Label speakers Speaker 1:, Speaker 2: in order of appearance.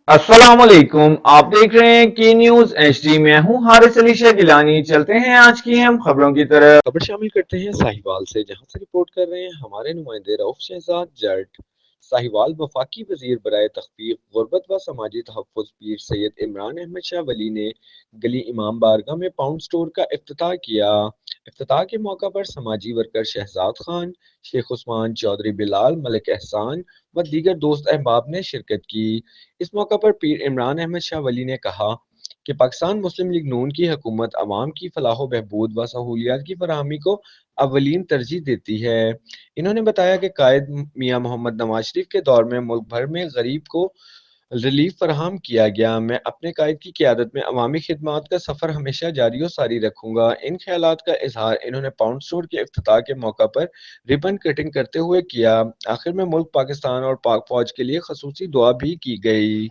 Speaker 1: अस्सलामुअलैकुम। आप देख रहे हैं की न्यूज एचडी। मैं हूं हारिस अली शाह गिलानी। चलते हैं आज की हम खबरों की तरफ।
Speaker 2: खबर शामिल करते हैं साहिवाल से, जहां से रिपोर्ट कर रहे हैं हमारे नुमाइंदे रऊफ शहजाद जट। साहिवाल वफाकी वजीर बराए तखफीफ गुर्बत व समाजी तहफ़्फ़ुज़ पीर सैयद इमरान अहमद शाह वली ने गली इमाम बारगाह में पाउंड स्टोर का इफ्तिताह किया। इफ्तिताह के मौका पर समाजी वर्कर शहजाद खान, शेख उस्मान चौधरी, बिलाल, मलिक एहसान व दीगर दोस्त अहबाब ने शिरकत की। इस मौका पर पीर इमरान अहमद शाह वली ने कहा कि पाकिस्तान मुस्लिम लीग नून की हुकूमत अवाम की फलाह व बहबूद व सहूलियात की फराहमी को अवलीन तरजीह देती है। इन्होंने बताया कि कायद मियां मोहम्मद नवाज शरीफ के दौर में मुल्क भर में गरीब को रिलीफ फराहम किया गया। मैं अपने कायद की क़यादत में अवामी खिदमात का सफ़र हमेशा जारी व सारी रखूंगा। इन ख्यालात का इजहार इन्होंने पाउंड स्टोर के इफ्तिताह के मौका पर रिबन कटिंग करते हुए किया। आखिर में मुल्क पाकिस्तान और पाक फौज के लिए खसूसी दुआ भी की गई।